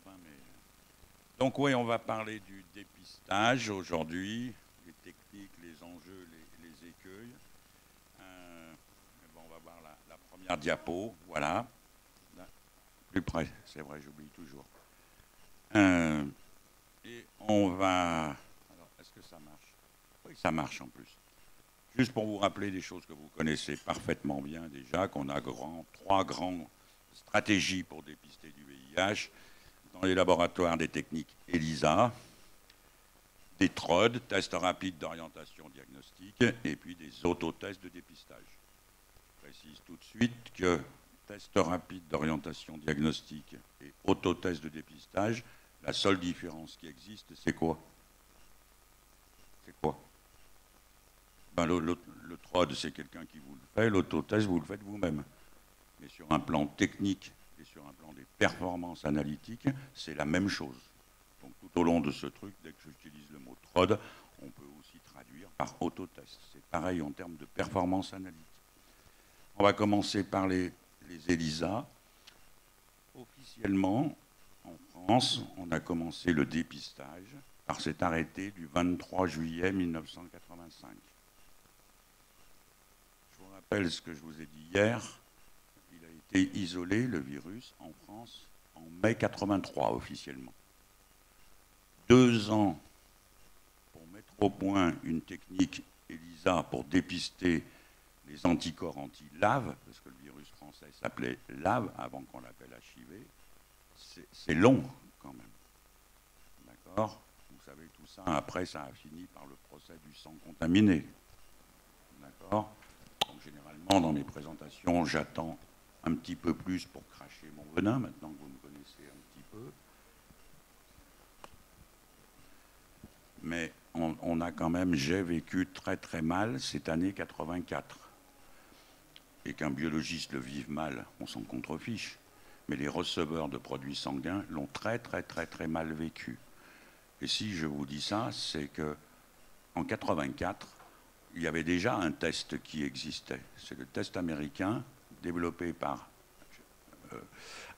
fin, mais... Donc oui, on va parler du dépistage aujourd'hui, les techniques, les enjeux, les écueils. Bon, on va voir la première diapo, voilà. Là, plus près, c'est vrai, j'oublie toujours. Et on va... Alors, est-ce que ça marche? Oui, ça marche en plus. Juste pour vous rappeler des choses que vous connaissez parfaitement bien déjà, qu'on a trois grandes stratégies pour dépister du VIH dans les laboratoires des techniques ELISA, des TROD, tests rapides d'orientation diagnostique, et puis des autotests de dépistage. Je précise tout de suite que tests rapides d'orientation diagnostique et autotests de dépistage, la seule différence qui existe, c'est quoi? C'est quoi? Ben, le TROD, c'est quelqu'un qui vous le fait, l'autotest, vous le faites vous-même. Mais sur un plan technique et sur un plan des performances analytiques, c'est la même chose. Donc tout au long de ce truc, dès que j'utilise le mot TROD, on peut aussi traduire par autotest. C'est pareil en termes de performance analytique. On va commencer par les ELISA. Officiellement, en France, on a commencé le dépistage par cet arrêté du 23 juillet 1985. Je vous rappelle ce que je vous ai dit hier. Il a été isolé, le virus, en France, en mai 83 officiellement. 2 ans pour mettre au point une technique ELISA pour dépister les anticorps anti-LAV, parce que le virus français s'appelait LAV avant qu'on l'appelle HIV. C'est long quand même. D'accord? Vous savez tout ça. Après, ça a fini par le procès du sang contaminé. D'accord? Donc généralement, dans mes présentations, j'attends un petit peu plus pour cracher mon venin, maintenant que vous me connaissez un petit peu. Mais on a quand même, j'ai vécu très très mal cette année 84. Et qu'un biologiste le vive mal, on s'en contrefiche. Mais les receveurs de produits sanguins l'ont très très très très mal vécu. Et si je vous dis ça, c'est que en 84, il y avait déjà un test qui existait. C'est le test américain développé par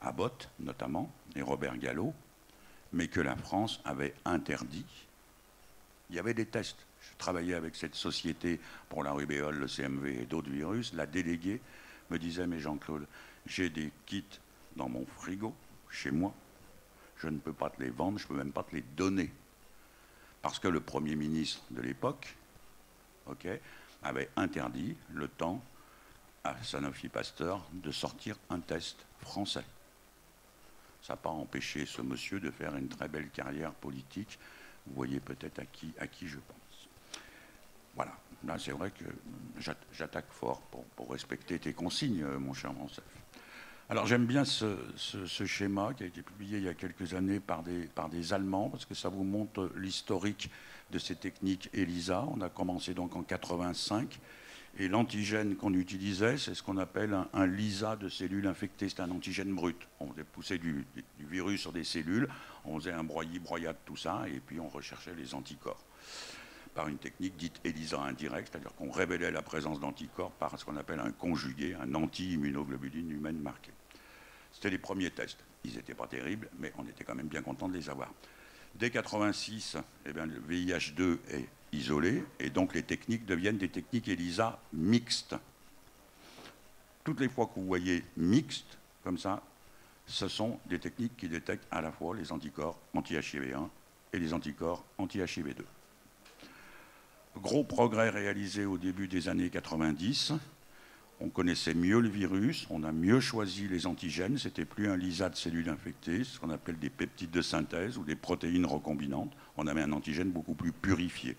Abbott notamment et Robert Gallo, mais que la France avait interdit. Il y avait des tests. Je travaillais avec cette société pour la rubéole, le CMV et d'autres virus. La déléguée me disait, mais Jean-Claude, j'ai des kits dans mon frigo, chez moi. Je ne peux pas te les vendre, je ne peux même pas te les donner. Parce que le Premier ministre de l'époque, avait interdit le temps à Sanofi Pasteur de sortir un test français. Ça n'a pas empêché ce monsieur de faire une très belle carrière politique. Vous voyez peut-être à qui je pense. Voilà. Là, c'est vrai que j'attaque fort pour respecter tes consignes, mon cher Mansef. Alors, j'aime bien ce schéma qui a été publié il y a quelques années par des Allemands, parce que ça vous montre l'historique de ces techniques ELISA. On a commencé donc en 85. Et l'antigène qu'on utilisait, c'est ce qu'on appelle un LISA de cellules infectées. C'est un antigène brut. On faisait pousser du virus sur des cellules, on faisait un broyat de tout ça, et puis on recherchait les anticorps par une technique dite ELISA indirecte, c'est-à-dire qu'on révélait la présence d'anticorps par ce qu'on appelle un conjugué, un anti-immunoglobuline humaine marquée. C'était les premiers tests. Ils n'étaient pas terribles, mais on était quand même bien content de les avoir. Dès 86, eh bien, le VIH2 est isolé, et donc les techniques deviennent des techniques ELISA mixtes. Toutes les fois que vous voyez mixte, comme ça, ce sont des techniques qui détectent à la fois les anticorps anti-HIV1 et les anticorps anti-HIV2. Gros progrès réalisé au début des années 90. On connaissait mieux le virus, on a mieux choisi les antigènes, c'était plus un LISA de cellules infectées, ce qu'on appelle des peptides de synthèse ou des protéines recombinantes. On avait un antigène beaucoup plus purifié.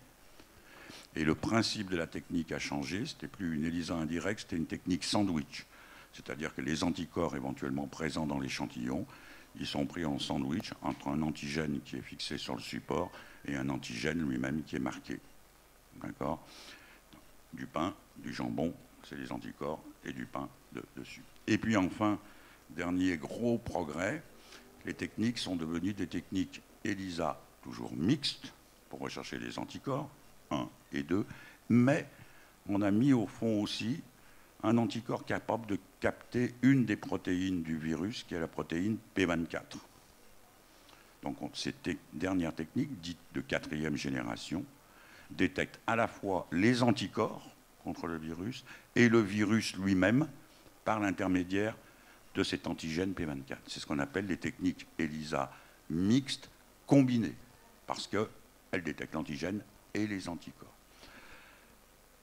Et le principe de la technique a changé, c'était plus une ELISA indirecte, c'était une technique sandwich. C'est-à-dire que les anticorps éventuellement présents dans l'échantillon, ils sont pris en sandwich entre un antigène qui est fixé sur le support et un antigène lui-même qui est marqué. D'accord? Du pain, du jambon, c'est les anticorps, et du pain dessus. Et puis enfin, dernier gros progrès, les techniques sont devenues des techniques ELISA toujours mixtes pour rechercher les anticorps, 1 et 2, mais on a mis au fond aussi un anticorps capable de capter une des protéines du virus, qui est la protéine P24. Donc cette dernière technique, dite de 4e génération, détecte à la fois les anticorps contre le virus et le virus lui-même par l'intermédiaire de cet antigène P24. C'est ce qu'on appelle les techniques ELISA mixtes combinées, parce qu'elles détectent l'antigène et les anticorps.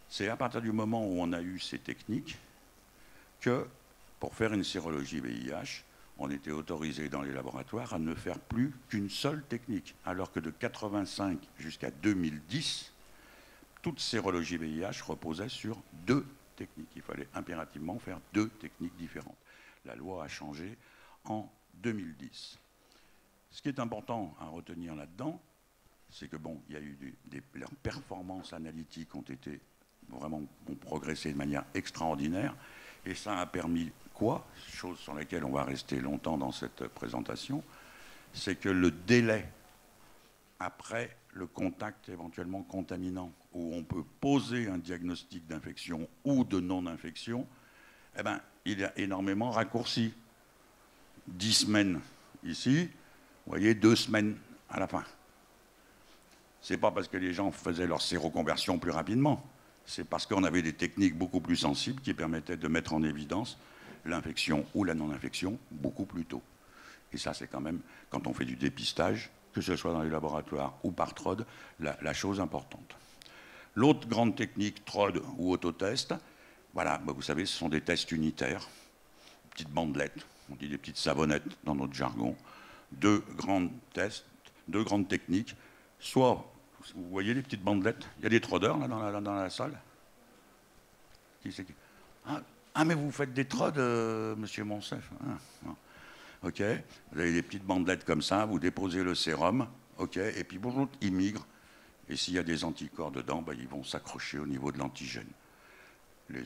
C'est à partir du moment où on a eu ces techniques que, pour faire une sérologie VIH, on était autorisé dans les laboratoires à ne faire plus qu'une seule technique, alors que de 85 jusqu'à 2010, toute sérologie VIH reposait sur 2 techniques. Il fallait impérativement faire 2 techniques différentes. La loi a changé en 2010. Ce qui est important à retenir là-dedans, c'est que bon, il y a eu leurs performances analytiques ont progressé de manière extraordinaire, et ça a permis quoi? Chose sur laquelle on va rester longtemps dans cette présentation, c'est que le délai après le contact éventuellement contaminant, où on peut poser un diagnostic d'infection ou de non-infection, eh ben, il a énormément raccourci. 10 semaines ici, vous voyez, 2 semaines à la fin. Ce n'est pas parce que les gens faisaient leur séroconversion plus rapidement, c'est parce qu'on avait des techniques beaucoup plus sensibles qui permettaient de mettre en évidence l'infection ou la non-infection beaucoup plus tôt. Et ça, c'est quand même, quand on fait du dépistage, que ce soit dans les laboratoires ou par TROD, la chose importante. L'autre grande technique, TROD ou autotest, voilà, vous savez, ce sont des tests unitaires, petites bandelettes, on dit des petites savonnettes dans notre jargon, 2 grands tests, 2 grandes techniques, soit, vous voyez les petites bandelettes, il y a des trodeurs là dans la salle. Ah, mais vous faites des trods, monsieur Monsef. Ah, ok, vous avez des petites bandelettes comme ça, vous déposez le sérum, ok, et puis bonjour, ils migrent, et s'il y a des anticorps dedans, ben, ils vont s'accrocher au niveau de l'antigène. Les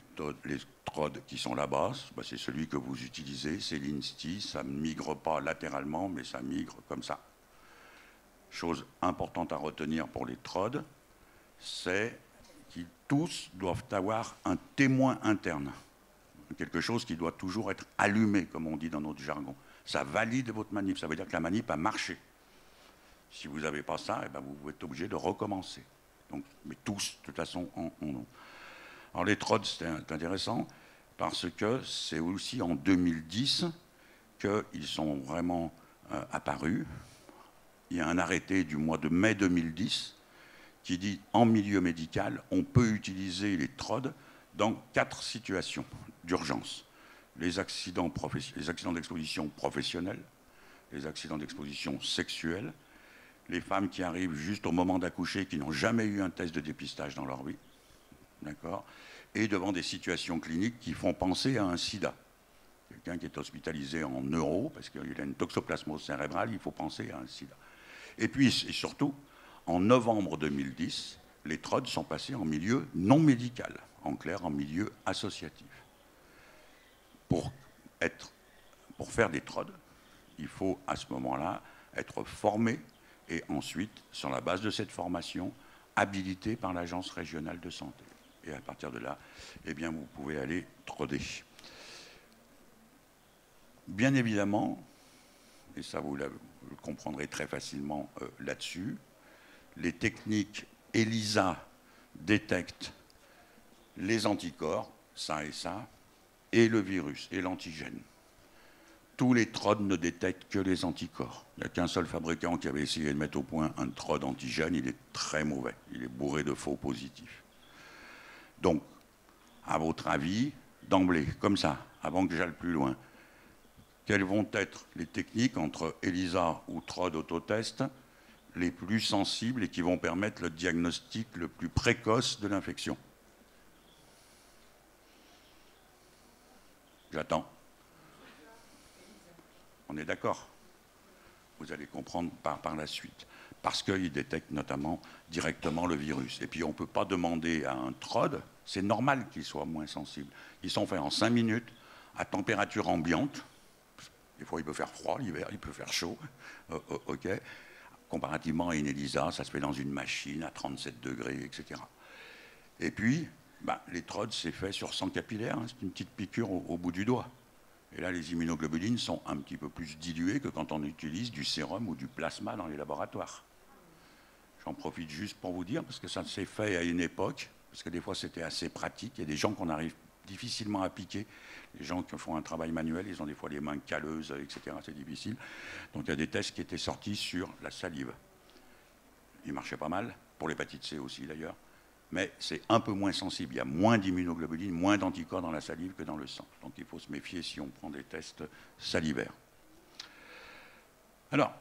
TROD qui sont là-bas, ben, c'est celui que vous utilisez, c'est l'INSTI, ça ne migre pas latéralement, mais ça migre comme ça. Chose importante à retenir pour les TROD, c'est qu'ils tous doivent avoir un témoin interne. Quelque chose qui doit toujours être allumé, comme on dit dans notre jargon. Ça valide votre manip, ça veut dire que la manip a marché. Si vous n'avez pas ça, eh ben vous êtes obligé de recommencer. Donc, mais tous, de toute façon, en ont. Alors les TROD, c'est intéressant, parce que c'est aussi en 2010 qu'ils sont vraiment apparus. Il y a un arrêté du mois de mai 2010 qui dit en milieu médical, on peut utiliser les TROD dans 4 situations d'urgence. Les accidents d'exposition professionnels, les accidents d'exposition sexuelle, les femmes qui arrivent juste au moment d'accoucher, qui n'ont jamais eu un test de dépistage dans leur vie, d'accord, et devant des situations cliniques qui font penser à un sida. Quelqu'un qui est hospitalisé en neuro, parce qu'il a une toxoplasmose cérébrale, il faut penser à un sida. Et puis, et surtout, en novembre 2010, les TROD sont passés en milieu non médical, en clair, en milieu associatif. Pour faire des TROD, il faut à ce moment-là être formé et ensuite, sur la base de cette formation, habilité par l'Agence régionale de santé. Et à partir de là, eh bien, vous pouvez aller TRODer. Bien évidemment, et ça vous le comprendrez très facilement là-dessus, les techniques ELISA détectent les anticorps, ça, et le virus, et l'antigène. Tous les TROD ne détectent que les anticorps. Il n'y a qu'un seul fabricant qui avait essayé de mettre au point un TROD antigène, il est très mauvais, il est bourré de faux positifs. Donc, à votre avis, d'emblée, comme ça, avant que j'aille plus loin, quelles vont être les techniques entre ELISA ou TROD autotest les plus sensibles et qui vont permettre le diagnostic le plus précoce de l'infection? J'attends. On est d'accord? Vous allez comprendre par la suite. Parce qu'ils détectent notamment directement le virus. Et puis on ne peut pas demander à un TROD, c'est normal qu'il soit moins sensible. Ils sont faits en 5 minutes, à température ambiante. Des fois il peut faire froid, l'hiver, il peut faire chaud. Ok. Comparativement à une ELISA, ça se fait dans une machine à 37 degrés, etc. Et puis, les TROD, c'est fait sur sang capillaire, hein, c'est une petite piqûre au bout du doigt. Et là, les immunoglobulines sont un petit peu plus diluées que quand on utilise du sérum ou du plasma dans les laboratoires. J'en profite juste pour vous dire, parce que ça s'est fait à une époque, parce que des fois c'était assez pratique. Il y a des gens qu'on arrive difficilement à piquer. Les gens qui font un travail manuel, ils ont des fois les mains calleuses, etc. C'est difficile. Donc il y a des tests qui étaient sortis sur la salive. Ils marchaient pas mal, pour l'hépatite C aussi d'ailleurs. Mais c'est un peu moins sensible. Il y a moins d'immunoglobulines, moins d'anticorps dans la salive que dans le sang. Donc il faut se méfier si on prend des tests salivaires. Alors,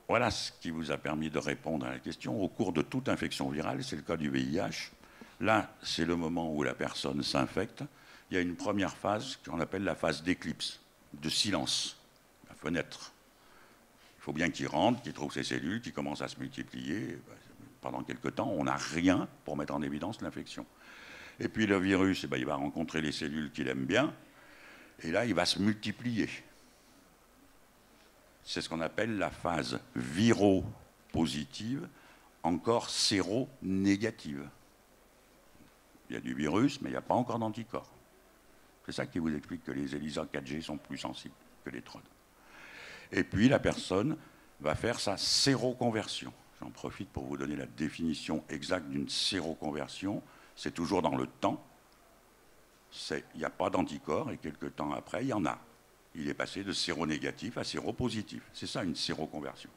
voilà ce qui vous a permis de répondre à la question. Au cours de toute infection virale, c'est le cas du VIH, là, c'est le moment où la personne s'infecte. Il y a une première phase qu'on appelle la phase d'éclipse, de silence, la fenêtre. Il faut bien qu'il rentre, qu'il trouve ses cellules, qu'il commence à se multiplier. Pendant quelques temps, on n'a rien pour mettre en évidence l'infection. Et puis le virus, il va rencontrer les cellules qu'il aime bien, et là, il va se multiplier. C'est ce qu'on appelle la phase viro-positive, encore séro-négative. Il y a du virus, mais il n'y a pas encore d'anticorps. C'est ça qui vous explique que les ELISA 4G sont plus sensibles que les TROD. Et puis la personne va faire sa séroconversion. J'en profite pour vous donner la définition exacte d'une séroconversion. C'est toujours dans le temps. Il n'y a pas d'anticorps et quelques temps après, il y en a. Il est passé de séronégatif à séropositif. C'est ça une séroconversion.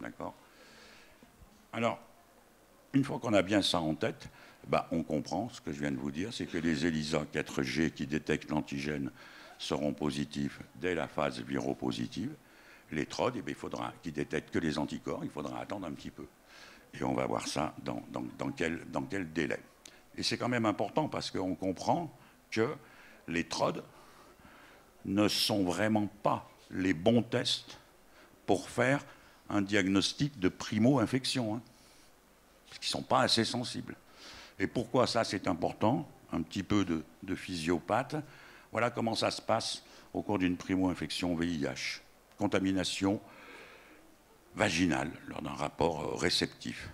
D'accord ? Alors, une fois qu'on a bien ça en tête, on comprend ce que je viens de vous dire, c'est que les ELISA 4G qui détectent l'antigène seront positifs dès la phase viropositive. Les TROD, il faudra qu'ils détectent que les anticorps, il faudra attendre un petit peu. Et on va voir ça dans quel délai. Et c'est quand même important parce qu'on comprend que les TROD ne sont vraiment pas les bons tests pour faire un diagnostic de primo-infection, parce qu'ils ne sont pas assez sensibles. Et pourquoi ça c'est important? Un petit peu de physiopathe. Voilà comment ça se passe au cours d'une primo-infection VIH. Contamination vaginale lors d'un rapport réceptif.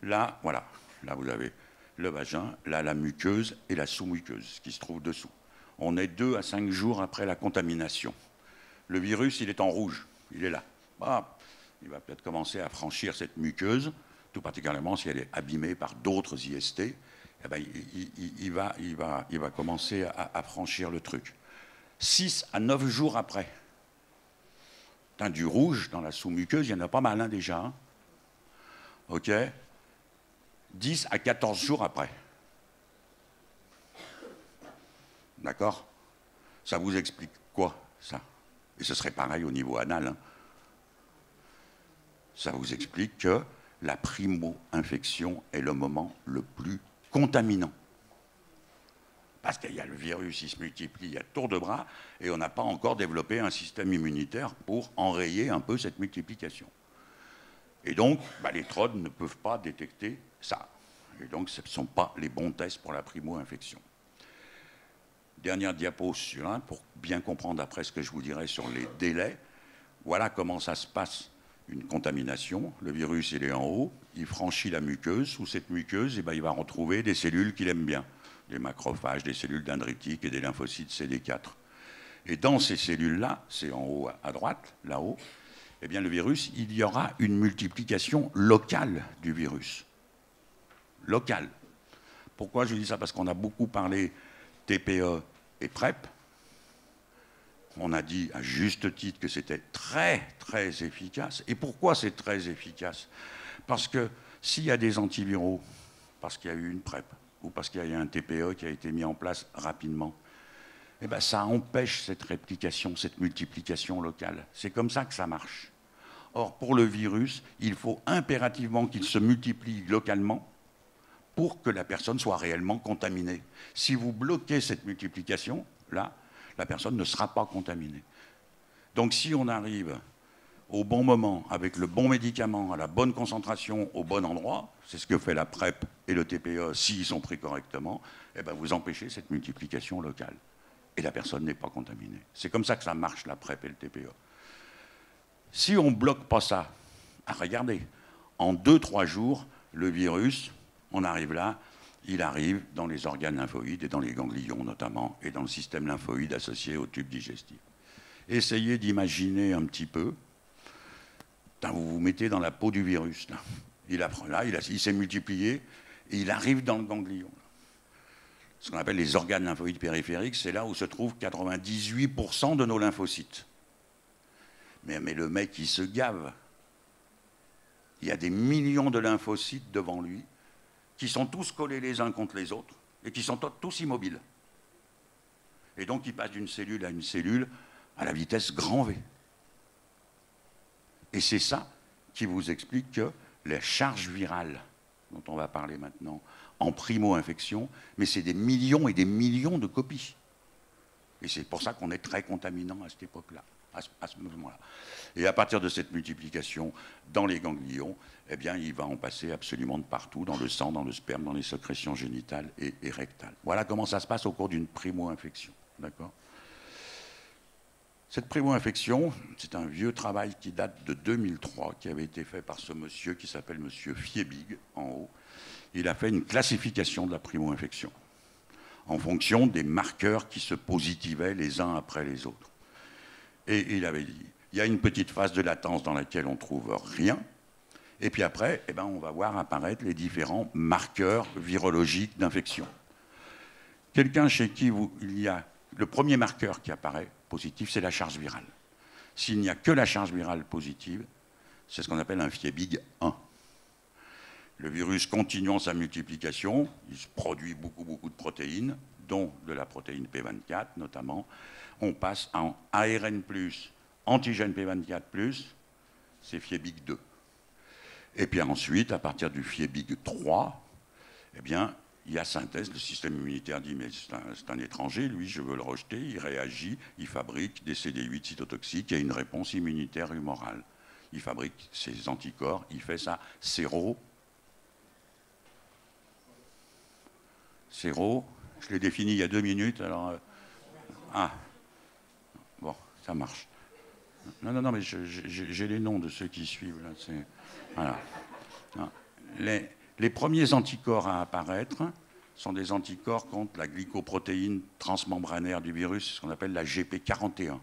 Là, voilà, là vous avez le vagin, là la muqueuse et la sous-muqueuse qui se trouvent dessous. On est 2 à 5 jours après la contamination. Le virus, il est en rouge, il est là. Il va peut-être commencer à franchir cette muqueuse, tout particulièrement si elle est abîmée par d'autres IST. Il va commencer à franchir le truc. 6 à 9 jours après. Du rouge dans la sous-muqueuse, il y en a pas mal déjà. OK ? 10 à 14 jours après. D'accord? Ça vous explique quoi, ça? Et ce serait pareil au niveau anal. Ça vous explique que la primo-infection est le moment le plus contaminant. Parce qu'il y a le virus, il se multiplie à tour de bras, et on n'a pas encore développé un système immunitaire pour enrayer un peu cette multiplication. Et donc, les TROD ne peuvent pas détecter ça. Et donc, ce ne sont pas les bons tests pour la primo-infection. Dernière diapo sur pour bien comprendre après ce que je vous dirai sur les délais. Voilà comment ça se passe, une contamination. Le virus, il est en haut, il franchit la muqueuse. Sous cette muqueuse, il va retrouver des cellules qu'il aime bien. Des macrophages, des cellules dendritiques et des lymphocytes CD4. Et dans ces cellules-là, c'est en haut à droite, là-haut, le virus, il y aura une multiplication locale du virus. Locale. Pourquoi je dis ça? Parce qu'on a beaucoup parlé TPE et PrEP. On a dit à juste titre que c'était très, très efficace. Et pourquoi c'est très efficace? Parce que s'il y a des antiviraux, parce qu'il y a eu une PrEP, ou parce qu'il y a eu un TPE qui a été mis en place rapidement, ça empêche cette réplication, cette multiplication locale. C'est comme ça que ça marche. Or, pour le virus, il faut impérativement qu'il se multiplie localement pour que la personne soit réellement contaminée. Si vous bloquez cette multiplication, là, la personne ne sera pas contaminée. Donc si on arrive au bon moment, avec le bon médicament, à la bonne concentration, au bon endroit, c'est ce que fait la PrEP et le TPE, s'ils sont pris correctement, vous empêchez cette multiplication locale. Et la personne n'est pas contaminée. C'est comme ça que ça marche, la PrEP et le TPE. Si on ne bloque pas ça, regardez, en 2-3 jours, le virus, on arrive là, il arrive dans les organes lymphoïdes et dans les ganglions notamment, et dans le système lymphoïde associé au tube digestif. Essayez d'imaginer un petit peu. Vous vous mettez dans la peau du virus. Là, il s'est multiplié et il arrive dans le ganglion. Ce qu'on appelle les organes lymphoïdes périphériques, c'est là où se trouvent 98% de nos lymphocytes. Mais le mec, il se gave. Il y a des millions de lymphocytes devant lui qui sont tous collés les uns contre les autres et qui sont tous immobiles. Et donc, il passe d'une cellule à une cellule à la vitesse grand V. Et c'est ça qui vous explique que les charges virales, dont on va parler maintenant, en primo-infection, mais c'est des millions et des millions de copies. Et c'est pour ça qu'on est très contaminant à cette époque-là, à ce moment-là. Et à partir de cette multiplication dans les ganglions, eh bien, il va en passer absolument de partout, dans le sang, dans le sperme, dans les sécrétions génitales et rectales. Voilà comment ça se passe au cours d'une primo-infection. D'accord ? Cette primo-infection, c'est un vieux travail qui date de 2003, qui avait été fait par ce monsieur qui s'appelle monsieur Fiebig, en haut. Il a fait une classification de la primo-infection en fonction des marqueurs qui se positivaient les uns après les autres. Et il avait dit, il y a une petite phase de latence dans laquelle on ne trouve rien, et puis après, eh ben, on va voir apparaître les différents marqueurs virologiques d'infection. Quelqu'un chez qui il y a le premier marqueur qui apparaît positif, c'est la charge virale. S'il n'y a que la charge virale positive, c'est ce qu'on appelle un Fiebig 1. Le virus continuant sa multiplication, il se produit beaucoup de protéines, dont de la protéine P24 notamment. On passe en ARN+, antigène P24+, c'est Fiebig 2. Et puis ensuite, à partir du Fiebig 3, eh bien, il y a synthèse, le système immunitaire dit mais c'est un étranger, lui je veux le rejeter, il réagit, il fabrique des CD8 cytotoxiques et une réponse immunitaire humorale. Il fabrique ses anticorps, il fait ça séro, je l'ai défini il y a 2 minutes, alors... bon, ça marche. Non, mais j'ai les noms de ceux qui suivent, là, voilà. Non. Les premiers anticorps à apparaître sont des anticorps contre la glycoprotéine transmembranaire du virus, ce qu'on appelle la GP41.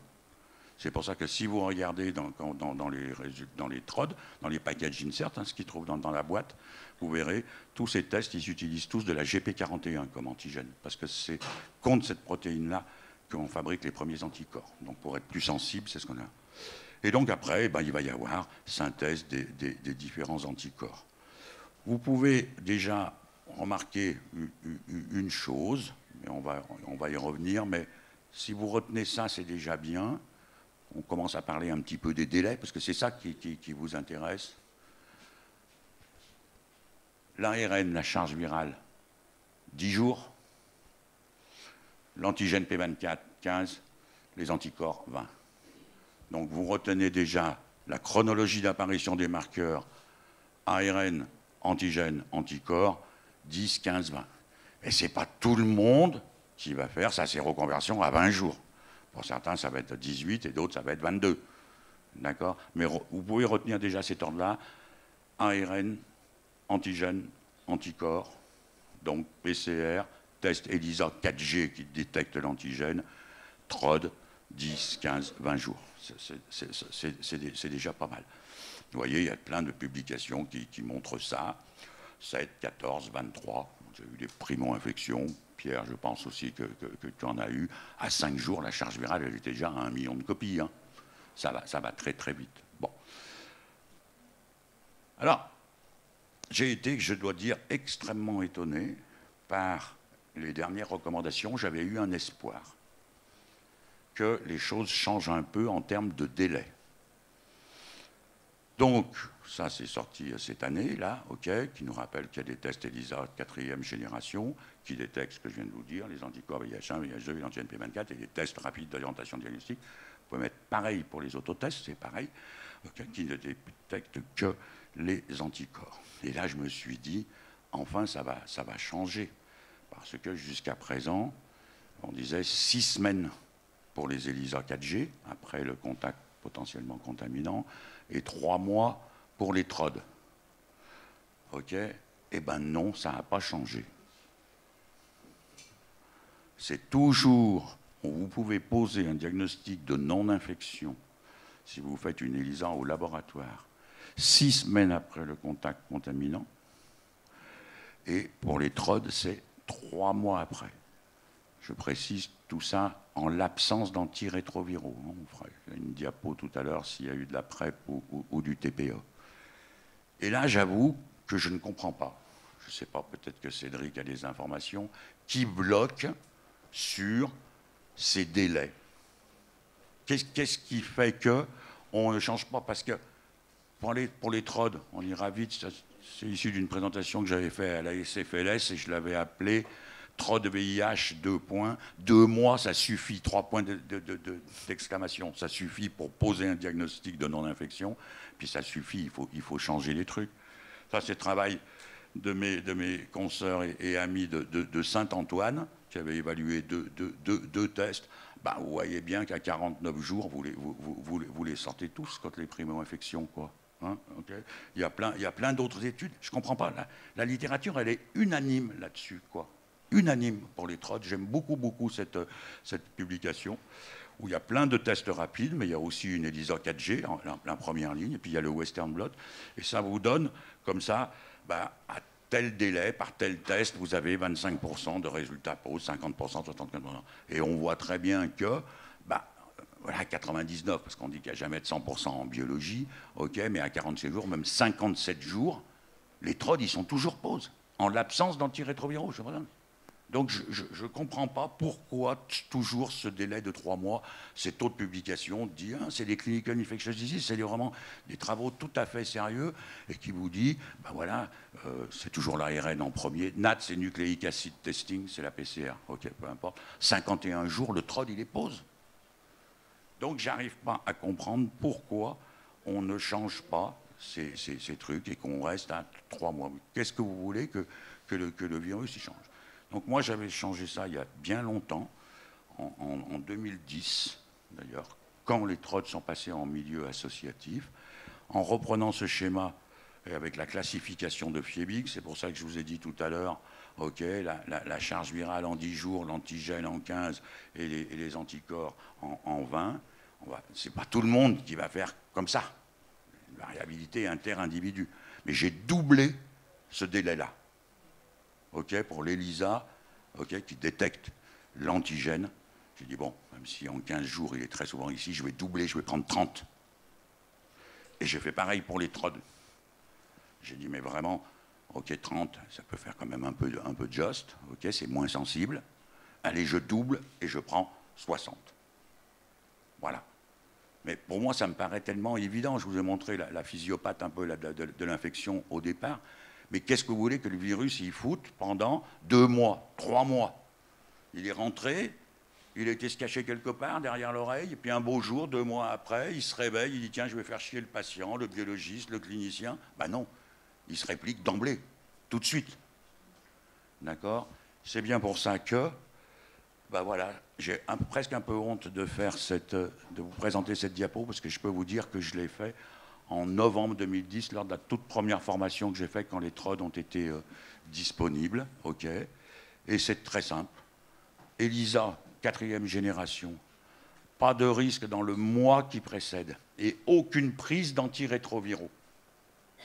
C'est pour ça que si vous regardez dans les TROD, dans les package insert, ce qu'ils trouvent dans la boîte, vous verrez, tous ces tests, ils utilisent tous de la GP41 comme antigène, parce que c'est contre cette protéine-là qu'on fabrique les premiers anticorps. Donc pour être plus sensible, c'est ce qu'on a. Et donc après, ben, il va y avoir synthèse des différents anticorps. Vous pouvez déjà remarquer une chose, mais on va y revenir, mais si vous retenez ça, c'est déjà bien. On commence à parler un petit peu des délais, parce que c'est ça qui vous intéresse. L'ARN, la charge virale, 10 jours. L'antigène P24, 15. Les anticorps, 20. Donc vous retenez déjà la chronologie d'apparition des marqueurs ARN, antigène, anticorps, 10, 15, 20. Et ce n'est pas tout le monde qui va faire sa séroconversion à 20 jours. Pour certains, ça va être 18 et d'autres, ça va être 22. D'accord ? Mais vous pouvez retenir déjà cet ordre-là. ARN, antigène, anticorps, donc PCR, test ELISA 4G qui détecte l'antigène, TROD, 10, 15, 20 jours. C'est déjà pas mal. Vous voyez, il y a plein de publications qui montrent ça. 7, 14, 23. J'ai eu des primo-infections. Pierre, je pense aussi que tu en as eu. À 5 jours, la charge virale, elle était déjà à 1 million de copies. Hein. Ça va très, très vite. Bon. Alors, j'ai été, je dois dire, extrêmement étonné par les dernières recommandations. J'avais eu un espoir que les choses changent un peu en termes de délai. Donc, ça c'est sorti cette année, là, ok, qui nous rappelle qu'il y a des tests ELISA 4e génération, qui détectent ce que je viens de vous dire, les anticorps VIH1, VIH2 et l'antigène P24, et des tests rapides d'orientation diagnostique. Vous pouvez mettre pareil pour les autotests, c'est pareil, okay, qui ne détectent que les anticorps. Et là, je me suis dit, enfin, ça va changer. Parce que jusqu'à présent, on disait 6 semaines pour les ELISA 4G, après le contact potentiellement contaminant, et 3 mois pour les TROD. OK ? Eh bien non, ça n'a pas changé. C'est toujours Vous pouvez poser un diagnostic de non-infection si vous faites une ELISA au laboratoire 6 semaines après le contact contaminant. Et pour les TROD, c'est 3 mois après. Je précise tout ça en l'absence d'antirétroviraux. On fera une diapo tout à l'heure s'il y a eu de la PrEP ou du TPE. Et là, j'avoue que je ne comprends pas. Je ne sais pas, peut-être que Cédric a des informations qui bloquent sur ces délais. Qu'est-ce qui fait qu'on ne change pas? Parce que pour les TROD, on ira vite, c'est issu d'une présentation que j'avais faite à la SFLS et je l'avais appelé TROD VIH, 2 points. 2 mois, ça suffit. 3 points d'exclamation. Ça suffit pour poser un diagnostic de non-infection. Puis ça suffit, il faut changer les trucs. Ça, c'est le travail de mes consoeurs et amis de Saint-Antoine, qui avaient évalué deux tests. Ben, vous voyez bien qu'à 49 jours, vous les sortez tous quand les primo-infections, quoi. Hein, okay. Il y a plein d'autres études. Je ne comprends pas. La littérature, elle est unanime là-dessus, quoi. Unanime pour les TROD. J'aime beaucoup cette publication où il y a plein de tests rapides, mais il y a aussi une ELISA 4G en première ligne, et puis il y a le Western blot, et ça vous donne, comme ça, bah, à tel délai, par tel test, vous avez 25% de résultats pour 50%, 75%. Et on voit très bien que, bah, voilà, 99, parce qu'on dit qu'il n'y a jamais de 100% en biologie, ok, mais à 47 jours, même 57 jours, les TROD, ils sont toujours poses, en l'absence d'antirétroviraux, je vous donne. Donc je ne comprends pas pourquoi toujours ce délai de 3 mois, ces taux de publication, dit hein, c'est des clinical infectious disease, c'est vraiment des travaux tout à fait sérieux et qui vous dit, ben voilà, c'est toujours l'ARN en premier, NAT c'est nucleic acid testing, c'est la PCR, ok, peu importe, 51 jours, le TROD il est pose. Donc j'arrive pas à comprendre pourquoi on ne change pas ces trucs et qu'on reste à 3 mois. Qu'est-ce que vous voulez que le virus il change? Donc moi, j'avais changé ça il y a bien longtemps, en 2010, d'ailleurs, quand les TROD sont passés en milieu associatif, en reprenant ce schéma et avec la classification de Fiebig, c'est pour ça que je vous ai dit tout à l'heure, ok, la charge virale en 10 jours, l'antigène en 15 et les anticorps en 20, c'est pas tout le monde qui va faire comme ça, une variabilité inter-individu. Mais j'ai doublé ce délai-là. Okay, pour l'ELISA, okay, qui détecte l'antigène. J'ai dit, bon, même si en 15 jours, il est très souvent ici, je vais doubler, je vais prendre 30. Et j'ai fait pareil pour les TROD. J'ai dit, mais vraiment, ok, 30, ça peut faire quand même un peu de just, ok, c'est moins sensible. Allez, je double et je prends 60. Voilà. Mais pour moi, ça me paraît tellement évident. Je vous ai montré la physiopathe un peu de l'infection au départ. Mais qu'est-ce que vous voulez que le virus il foute pendant 2 mois, 3 mois? Il est rentré, il a été se cacher quelque part derrière l'oreille, et puis un beau jour, 2 mois après, il se réveille, il dit tiens, je vais faire chier le patient, le biologiste, le clinicien. Ben non, il se réplique d'emblée, tout de suite. D'accord? C'est bien pour ça que, ben voilà, j'ai presque un peu honte de vous présenter cette diapo, parce que je peux vous dire que je l'ai fait en novembre 2010, lors de la toute première formation que j'ai faite quand les TROD ont été disponibles. Okay. Et c'est très simple. ELISA, 4e génération. Pas de risque dans le mois qui précède. Et aucune prise d'antirétroviraux.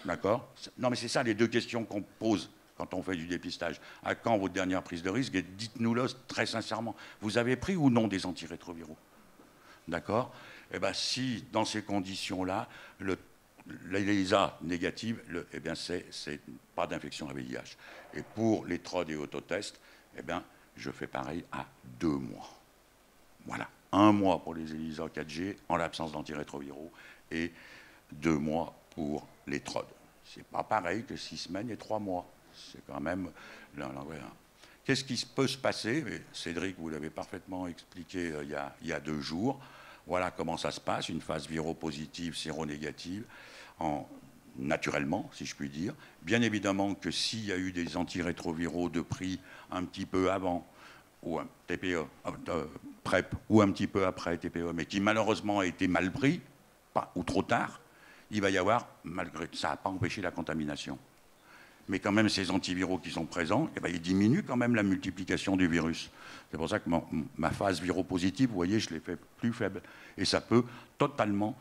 D'accord? Non, mais c'est ça les 2 questions qu'on pose quand on fait du dépistage. À quand votre dernière prise de risque? Et dites-nous-le très sincèrement. Vous avez pris ou non des antirétroviraux? D'accord? Eh bien, si, dans ces conditions-là, l'ELISA négative, eh bien, c'est pas d'infection à VIH. Et pour les TROD et autotests, eh bien, je fais pareil à 2 mois. Voilà. 1 mois pour les ELISA 4G, en l'absence d'antirétroviraux, et 2 mois pour les TROD. C'est pas pareil que 6 semaines et 3 mois. C'est quand même... Qu'est-ce qui peut se passer? Cédric, vous l'avez parfaitement expliqué il y a 2 jours. Voilà comment ça se passe, une phase viropositive, séronégative, naturellement, si je puis dire. Bien évidemment que s'il y a eu des antirétroviraux de prix un petit peu avant, ou un TPE, PrEP, ou un petit peu après TPE, mais qui malheureusement a été mal pris, ou trop tard, il va y avoir, malgré ça n'a pas empêché la contamination. mais quand même ces antiviraux qui sont présents, eh ben, ils diminuent quand même la multiplication du virus. C'est pour ça que ma phase viropositive, vous voyez, je l'ai fait plus faible. Et ça peut totalement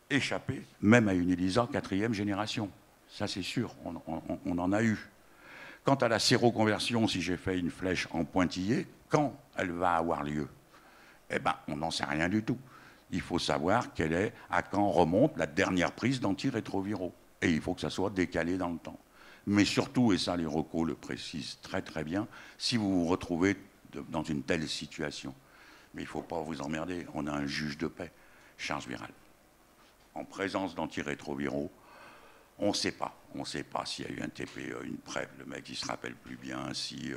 échapper, même à une ELISA 4e génération. Ça, c'est sûr, on en a eu. Quant à la séroconversion, si j'ai fait une flèche en pointillé, quand elle va avoir lieu? Eh bien, on n'en sait rien du tout. Il faut savoir à quand remonte la dernière prise d'antirétroviraux. Et il faut que ça soit décalé dans le temps. Mais surtout, et ça les recos le précisent très très bien, si vous vous retrouvez dans une telle situation, mais il ne faut pas vous emmerder, on a un juge de paix, charge virale. En présence d'antirétroviraux, on ne sait pas s'il y a eu un TPE, une PrEP, le mec il ne se rappelle plus bien si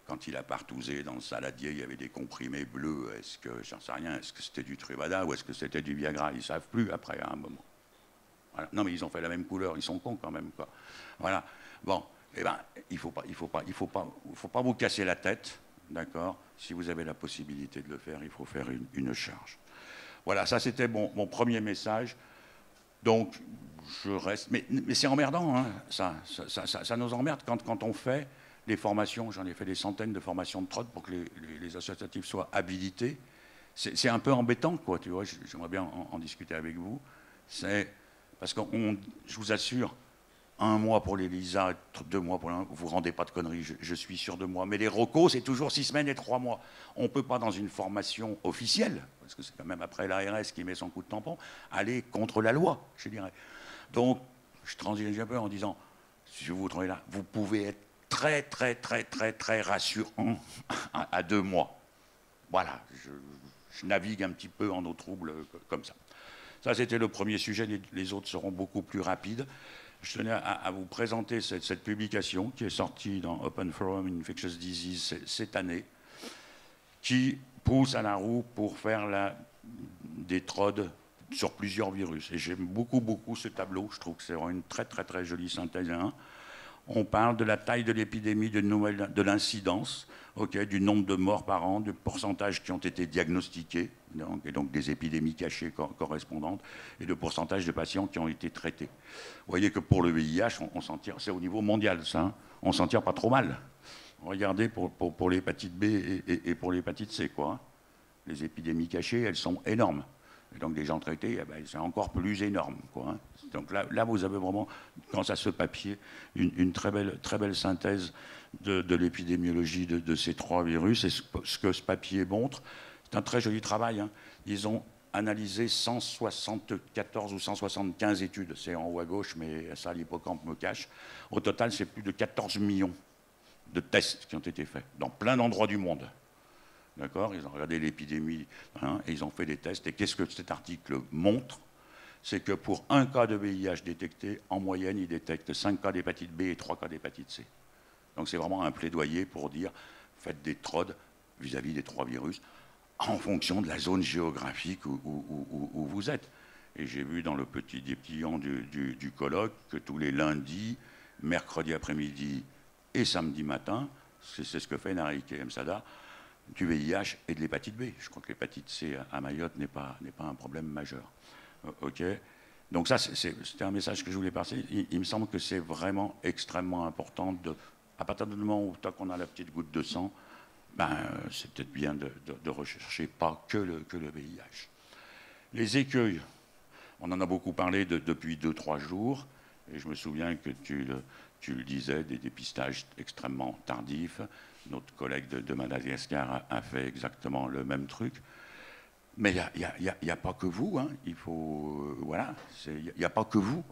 quand il a partousé dans le saladier, il y avait des comprimés bleus, est-ce que, j'en sais rien, est-ce que c'était du Truvada ou est-ce que c'était du Viagra, ils ne savent plus après à un moment. Voilà. Non mais ils ont fait la même couleur, ils sont cons quand même, quoi. Voilà. Bon, eh ben, il faut pas vous casser la tête, d'accord. Si vous avez la possibilité de le faire, il faut faire une charge. Voilà, ça c'était mon premier message. Donc, je reste... Mais c'est emmerdant, hein, ça nous emmerde quand on fait les formations. J'en ai fait des centaines de formations de TROD pour que les associatifs soient habilités. C'est un peu embêtant, quoi, tu vois, j'aimerais bien en discuter avec vous. C'est parce que je vous assure, 1 mois pour les LISA, 2 mois pour vous ne vous rendez pas de conneries, je suis sûr de moi. Mais les ROCO, c'est toujours 6 semaines et 3 mois. On ne peut pas, dans une formation officielle, parce que c'est quand même après l'ARS qui met son coup de tampon, aller contre la loi, je dirais. Donc, je transige un peu en disant, si vous vous trouvez là, vous pouvez être très, très, très, très, très rassurant à 2 mois. Voilà, je navigue un petit peu en eau trouble comme ça. Ça, c'était le premier sujet, les autres seront beaucoup plus rapides. Je tenais à vous présenter cette publication qui est sortie dans Open Forum Infectious Disease cette année, qui pousse à la roue pour faire des TROD sur plusieurs virus. Et j'aime beaucoup, beaucoup ce tableau. Je trouve que c'est vraiment une très, très, très jolie synthèse. On parle de la taille de l'épidémie, de l'incidence, du nombre de morts par an, du pourcentage qui ont été diagnostiqués, et donc des épidémies cachées correspondantes, et de pourcentage de patients qui ont été traités. Vous voyez que pour le VIH, on s'en tire, c'est au niveau mondial ça, hein, on s'en tire pas trop mal. Regardez pour l'hépatite B et pour l'hépatite C, quoi. Hein. Les épidémies cachées, elles sont énormes. Et donc des gens traités, eh ben, c'est encore plus énorme, quoi. Hein. Donc là, vous avez vraiment, grâce à ce papier, une très belle synthèse de l'épidémiologie de ces 3 virus. Et ce que ce papier montre, c'est un très joli travail. Hein. Ils ont analysé 174 ou 175 études. C'est en haut à gauche, mais ça, l'hippocampe me cache. Au total, c'est plus de 14 millions de tests qui ont été faits dans plein d'endroits du monde. D'accord ? Ils ont regardé l'épidémie, hein, et ils ont fait des tests. Et qu'est-ce que cet article montre ? C'est que pour 1 cas de VIH détecté, en moyenne, il détecte 5 cas d'hépatite B et 3 cas d'hépatite C. Donc c'est vraiment un plaidoyer pour dire, faites des TROD vis-à-vis des 3 virus, en fonction de la zone géographique où vous êtes. Et j'ai vu dans le petit dépliant du colloque que tous les lundis, mercredi après-midi et samedi matin, c'est ce que fait Narik et Msada, du VIH et de l'hépatite B. Je crois que l'hépatite C à Mayotte n'est pas un problème majeur. OK. Donc ça, c'était un message que je voulais passer. Il me semble que c'est vraiment extrêmement important, à partir du moment où tant qu'on a la petite goutte de sang, ben, c'est peut-être bien de rechercher pas que le VIH. Les écueils, on en a beaucoup parlé depuis 2-3 jours, et je me souviens que tu le disais, des dépistages extrêmement tardifs. Notre collègue de Madagascar a fait exactement le même truc. Mais il n'y a pas que vous, hein. Il faut, voilà, il n'y a pas que vous,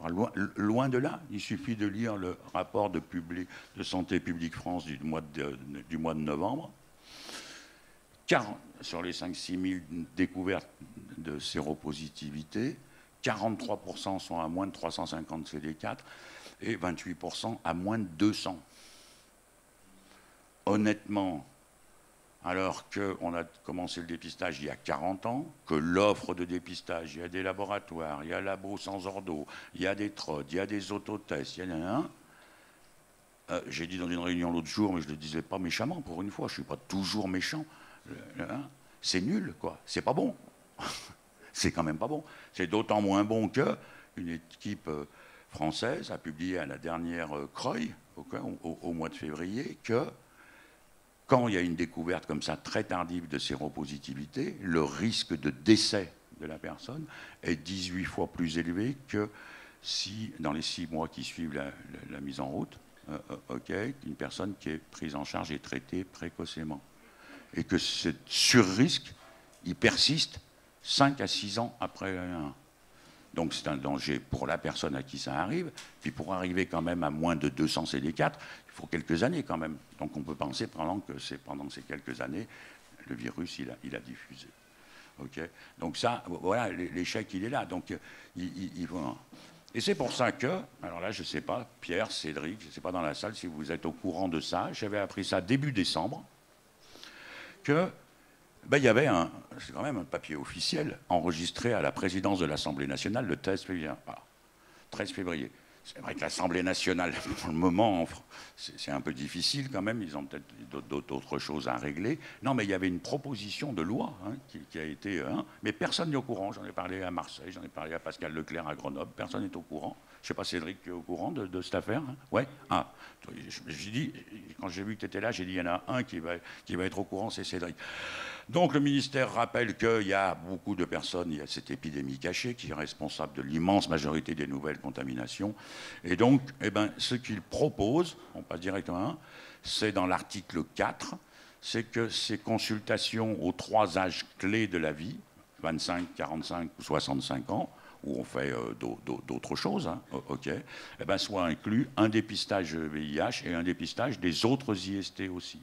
loin de là. Il suffit de lire le rapport de Santé publique France du mois de novembre. Sur les 5-6 000 découvertes de séropositivité, 43% sont à moins de 350 CD4 et 28% à moins de 200. Honnêtement, alors qu'on a commencé le dépistage il y a 40 ans, que l'offre de dépistage, il y a des laboratoires, il y a labo sans ordo, il y a des TROD, il y a des autotests, il y en a un. J'ai dit dans une réunion l'autre jour, mais je ne le disais pas méchamment, pour une fois, je ne suis pas toujours méchant. C'est nul, quoi. C'est pas bon. C'est quand même pas bon. C'est d'autant moins bon qu'une équipe française a publié à la dernière CROI, au mois de février, que quand il y a une découverte comme ça très tardive de séropositivité, le risque de décès de la personne est 18 fois plus élevé que si, dans les 6 mois qui suivent la mise en route, une personne qui est prise en charge et traitée précocement. Et que ce surrisque, il persiste 5 à 6 ans après un. Donc c'est un danger pour la personne à qui ça arrive. Puis pour arriver quand même à moins de 200 CD4, il faut quelques années quand même. Donc on peut penser pendant ces quelques années, le virus, il a diffusé. Okay. Donc ça, voilà, l'échec, il est là. Donc il faut... Et c'est pour ça que, alors là, je ne sais pas, Pierre, Cédric, je ne sais pas dans la salle si vous êtes au courant de ça, j'avais appris ça début décembre, que il y avait c'est quand même un papier officiel enregistré à la présidence de l'Assemblée nationale le 13 février. Voilà, 13 février. C'est vrai que l'Assemblée nationale, pour le moment, c'est un peu difficile quand même, ils ont peut-être d'autres choses à régler. Non, mais il y avait une proposition de loi qui a été... mais personne n'est au courant. J'en ai parlé à Marseille, j'en ai parlé à Pascal Leclerc à Grenoble, personne n'est au courant. Je ne sais pas, Cédric, tu es au courant de cette affaire? Ouais. Ah, j'ai dit, quand j'ai vu que tu étais là, j'ai dit, il y en a un qui va être au courant, c'est Cédric. Donc le ministère rappelle qu'il y a beaucoup de personnes, il y a cette épidémie cachée qui est responsable de l'immense majorité des nouvelles contaminations. Et donc, ce qu'il propose, on passe directement, c'est dans l'article 4, c'est que ces consultations aux 3 âges clés de la vie, 25, 45 ou 65 ans, où on fait d'autres choses, soient inclus un dépistage VIH et un dépistage des autres IST aussi.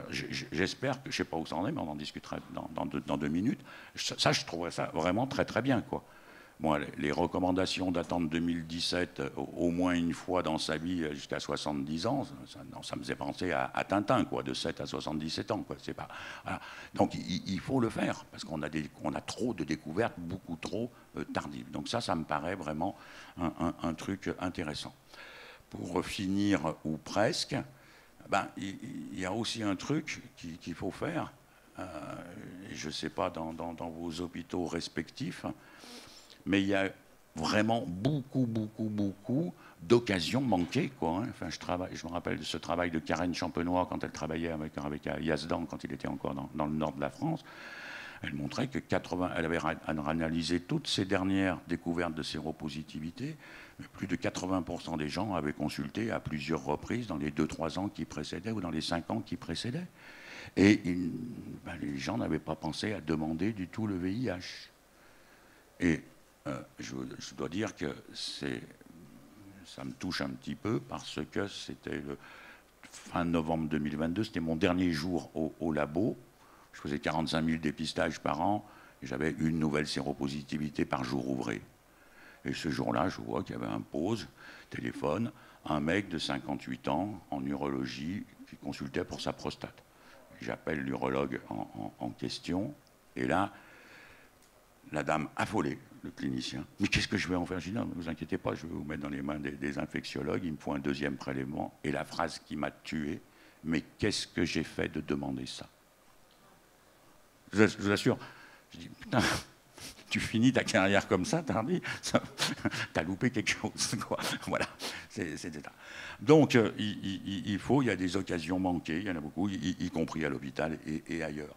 J'espère que, je ne sais pas où ça en est, mais on en discutera dans 2 minutes. Ça, je trouverais ça vraiment très très bien, quoi. Bon, les recommandations d'attendre 2017 au moins une fois dans sa vie jusqu'à 70 ans, ça me faisait penser à Tintin, quoi, de 7 à 77 ans. Quoi, c'est pas, voilà. Donc il faut le faire, parce qu'on a trop de découvertes, beaucoup trop tardives. Donc ça me paraît vraiment un truc intéressant. Pour finir, ou presque, il y a aussi un truc qu'il faut faire, et je ne sais pas dans vos hôpitaux respectifs, mais il y a vraiment beaucoup d'occasions manquées, quoi, hein. Enfin, je me rappelle de ce travail de Karen Champenois quand elle travaillait avec Yazdan, quand il était encore dans le nord de la France. Elle montrait que elle avait analysé toutes ces dernières découvertes de séropositivité. Mais plus de 80% des gens avaient consulté à plusieurs reprises dans les 2-3 ans qui précédaient ou dans les 5 ans qui précédaient. Et les gens n'avaient pas pensé à demander du tout le VIH. Et je dois dire que ça me touche un petit peu parce que c'était le fin novembre 2022, c'était mon dernier jour au labo. Je faisais 45 000 dépistages par an et j'avais une nouvelle séropositivité par jour ouvré. Et ce jour-là, je vois qu'il y avait un pause, téléphone, un mec de 58 ans en urologie qui consultait pour sa prostate. J'appelle l'urologue en question et là, la dame affolée, le clinicien. Mais qu'est-ce que je vais en faire? Je dis non, ne vous inquiétez pas, je vais vous mettre dans les mains des infectiologues, il me faut un 2e prélèvement. Et la phrase qui m'a tué, mais qu'est-ce que j'ai fait de demander ça? Je vous assure, je dis, putain, tu finis ta carrière comme ça, t'as loupé quelque chose, quoi. Voilà, c'était ça. Donc, il y a des occasions manquées, il y en a beaucoup, y compris à l'hôpital et ailleurs.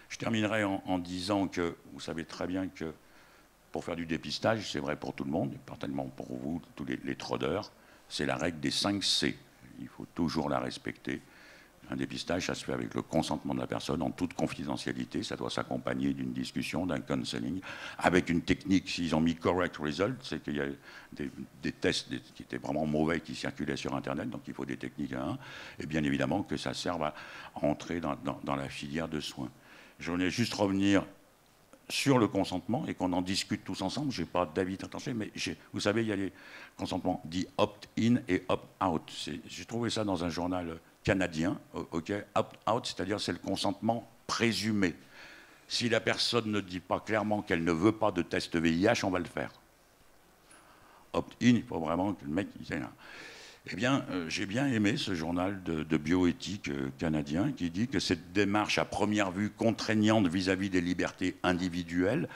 Je terminerai en disant que, vous savez très bien que pour faire du dépistage, c'est vrai pour tout le monde, et certainement pour vous, tous les traders, c'est la règle des 5 C. Il faut toujours la respecter. Un dépistage, ça se fait avec le consentement de la personne, en toute confidentialité. Ça doit s'accompagner d'une discussion, d'un counseling, avec une technique. S'ils ont mis correct result, c'est qu'il y a des tests qui étaient vraiment mauvais qui circulaient sur Internet, donc il faut des techniques et bien évidemment que ça serve à entrer dans la filière de soins. Je voulais juste revenir sur le consentement et qu'on en discute tous ensemble. Je n'ai pas d'avis tranché, mais vous savez, il y a les consentements dits opt-in et opt-out. J'ai trouvé ça dans un journal canadien, opt-out, c'est-à-dire c'est le consentement présumé. Si la personne ne dit pas clairement qu'elle ne veut pas de test VIH, on va le faire. Opt-in, il faut vraiment que le mec... Eh bien, j'ai bien aimé ce journal de bioéthique canadien qui dit que cette démarche à première vue contraignante vis-à-vis des libertés individuelles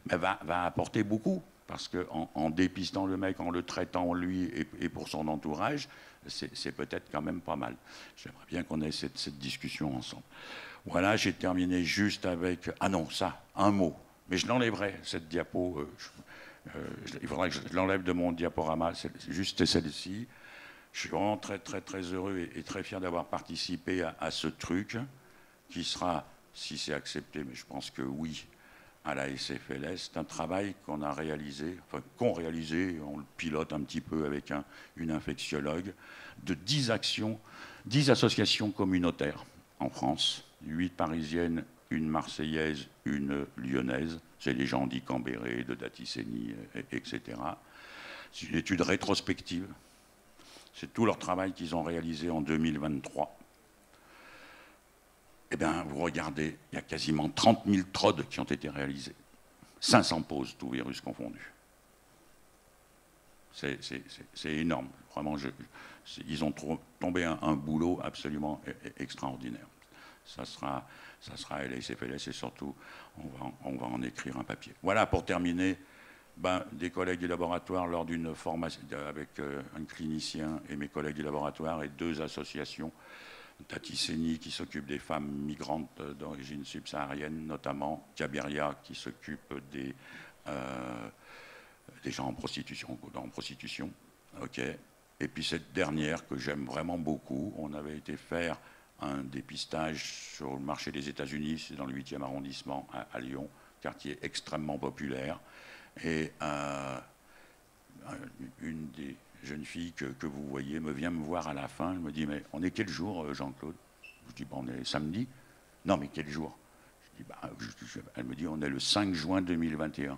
va apporter beaucoup. Parce qu'en dépistant le mec, en le traitant lui et pour son entourage, c'est peut-être quand même pas mal. J'aimerais bien qu'on ait cette discussion ensemble. Voilà, j'ai terminé juste avec... Ah non, ça, un mot. Mais je l'enlèverai, cette diapo. Il faudra que je l'enlève de mon diaporama. C'est juste celle-ci. Je suis vraiment très, très, très heureux et très fier d'avoir participé à ce truc qui sera, si c'est accepté, mais je pense que oui, à la SFLS. C'est un travail qu'on a réalisé, enfin qu'on réalisé, on le pilote un petit peu avec une infectiologue, de 10 actions, 10 associations communautaires en France, 8 parisiennes, une marseillaise, une lyonnaise, c'est les gens d'Icambéré, de Datiseni, etc. C'est une étude rétrospective, c'est tout leur travail qu'ils ont réalisé en 2023. Eh bien, vous regardez, il y a quasiment 30 000 TROD qui ont été réalisés. 500 pauses, tout virus confondu. C'est énorme. Vraiment, ils ont tombé un boulot absolument extraordinaire. Ça sera à LSFLS et surtout, on va en écrire un papier. Voilà, pour terminer, des collègues du laboratoire, lors d'une formation avec un clinicien et mes collègues du laboratoire et 2 associations, Datiseni qui s'occupe des femmes migrantes d'origine subsaharienne, notamment Kaberia qui s'occupe des gens en prostitution. Okay. Et puis cette dernière que j'aime vraiment beaucoup, on avait été faire un dépistage sur le marché des États-Unis, c'est dans le 8e arrondissement à Lyon, quartier extrêmement populaire. Et une des jeune fille que vous voyez vient me voir à la fin. Elle me dit, mais on est quel jour, Jean-Claude? Je dis, on est samedi. Non, mais quel jour? Je dis, elle me dit, on est le 5 juin 2021.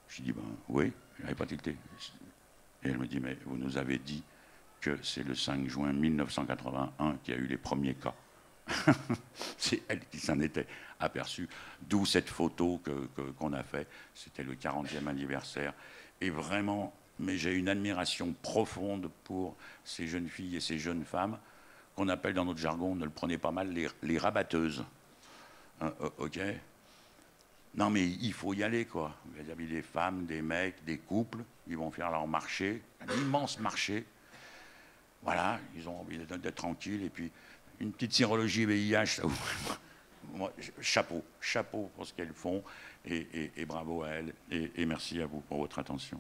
Je dis, oui, je n'avais pas tilté. Et elle me dit, mais vous nous avez dit que c'est le 5 juin 1981 qu'il y a eu les premiers cas. C'est elle qui s'en était aperçue. D'où cette photo qu'on a faite. C'était le 40e anniversaire. Et vraiment... mais j'ai une admiration profonde pour ces jeunes filles et ces jeunes femmes qu'on appelle dans notre jargon, ne le prenez pas mal, les rabatteuses. Ok? Non, mais il faut y aller, quoi. Il y a des femmes, des mecs, des couples, ils vont faire leur marché, un immense marché. Voilà, ils ont envie d'être tranquilles. Et puis, une petite sérologie VIH, ça vous... Moi, chapeau pour ce qu'elles font. Et bravo à elles. Et merci à vous pour votre attention.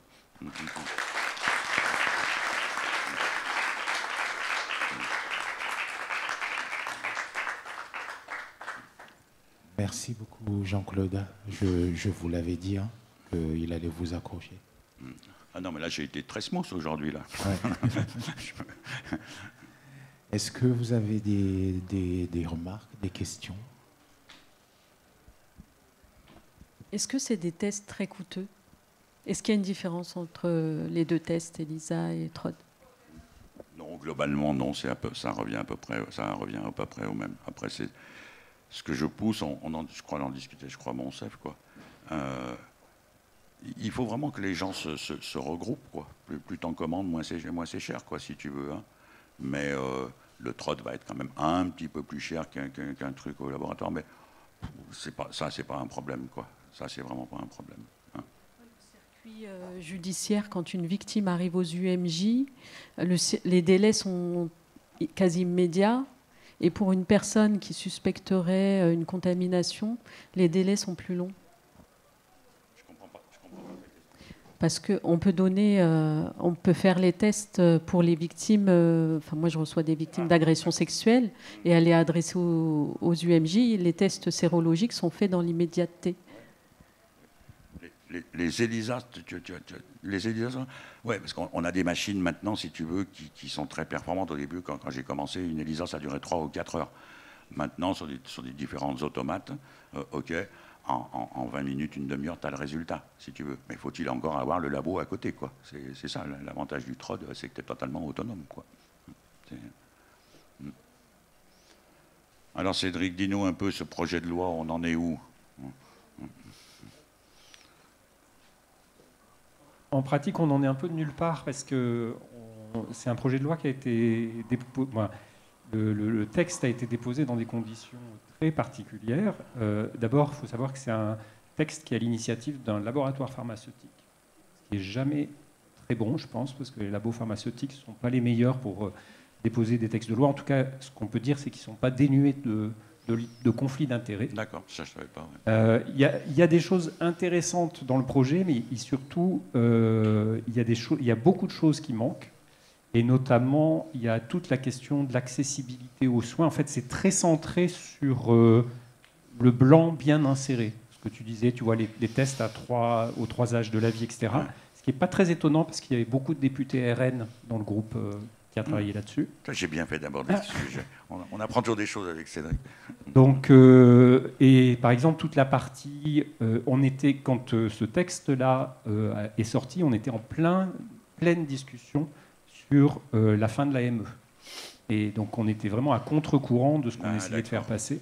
Merci beaucoup, Jean-Claude. Je vous l'avais dit, hein, qu'il allait vous accrocher. Ah non, mais là, j'ai été très smooth aujourd'hui, là. Ouais. Est-ce que vous avez des remarques, des questions? Est-ce que c'est des tests très coûteux? Est-ce qu'il y a une différence entre les 2 tests, ELISA et TROD? Non, globalement, non. Ça revient à peu près au même. Après, c'est ce que je pousse. Je crois en discuter. Je crois Monsef, quoi. Il faut vraiment que les gens se regroupent, quoi. Plus t'en commandes, moins c'est cher, quoi, si tu veux. Hein. Mais le TROD va être quand même un petit peu plus cher qu'un truc au laboratoire. Mais c'est pas un problème, quoi. Ça, c'est vraiment pas un problème. Hein. Le circuit judiciaire, quand une victime arrive aux UMJ, les délais sont quasi immédiats. Et pour une personne qui suspecterait une contamination, les délais sont plus longs. Je comprends pas. Parce qu'on peut on peut faire les tests pour les victimes. Enfin, moi, je reçois des victimes d'agressions sexuelles et elle est adressée aux UMJ. Les tests sérologiques sont faits dans l'immédiateté. Les ELISA, ouais, parce qu'on a des machines maintenant, si tu veux, qui sont très performantes. Au début, quand j'ai commencé, une ELISA, ça durait 3 ou 4 heures. Maintenant, sur des différentes automates, ok, en 20 minutes, une demi-heure, tu as le résultat, si tu veux. Mais faut-il encore avoir le labo à côté, quoi. C'est ça, l'avantage du TROD, c'est que tu es totalement autonome, quoi. Alors, Cédric, dis-nous un peu, ce projet de loi, on en est où? En pratique, on en est un peu de nulle part parce que c'est un projet de loi qui a été déposé. Le texte a été déposé dans des conditions très particulières. D'abord, il faut savoir que c'est un texte qui est à l'initiative d'un laboratoire pharmaceutique, ce qui n'est jamais très bon, je pense, parce que les labos pharmaceutiques ne sont pas les meilleurs pour déposer des textes de loi. En tout cas, ce qu'on peut dire, c'est qu'ils ne sont pas dénués de conflits d'intérêts. D'accord, ça je ne savais pas. Il y a des choses intéressantes dans le projet, mais surtout, il y a beaucoup de choses qui manquent. Et notamment, il y a toute la question de l'accessibilité aux soins. En fait, c'est très centré sur le blanc bien inséré. Ce que tu disais, tu vois, les tests aux 3 âges de la vie, etc. Ouais. Ce qui n'est pas très étonnant, parce qu'il y avait beaucoup de députés RN dans le groupe qui a travaillé là-dessus. J'ai bien fait d'aborder ce sujet. On apprend toujours des choses avec Cédric. Donc, et par exemple, toute la partie, quand ce texte-là est sorti, on était en pleine discussion sur la fin de l'AME. Et donc, on était vraiment à contre-courant de ce qu'on essayait de faire passer.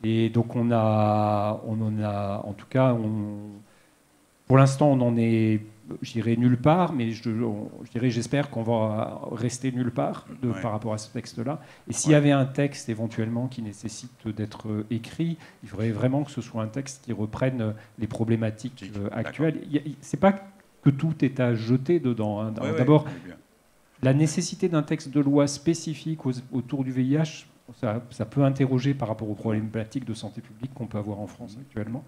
Et donc, on en a, en tout cas, pour l'instant, on en est, je dirais, nulle part, mais j'espère qu'on va rester nulle part par rapport à ce texte-là. Et s'il y avait un texte éventuellement qui nécessite d'être écrit, il faudrait vraiment que ce soit un texte qui reprenne les problématiques actuelles. C'est pas que tout est à jeter dedans. Hein. D'abord, la nécessité d'un texte de loi spécifique autour du VIH, ça peut interroger par rapport aux problématiques de santé publique qu'on peut avoir en France actuellement.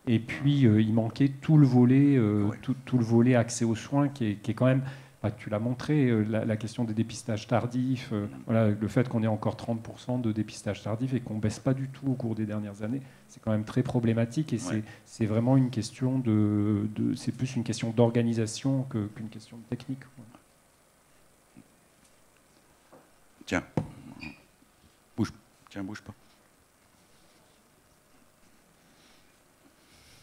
Et puis, il manquait tout le volet accès aux soins qui est quand même, tu l'as montré, la question des dépistages tardifs, voilà, le fait qu'on ait encore 30% de dépistages tardifs et qu'on ne baisse pas du tout au cours des dernières années, c'est quand même très problématique et c'est vraiment une question c'est plus une question d'organisation qu'une question de technique. Tiens, bouge pas.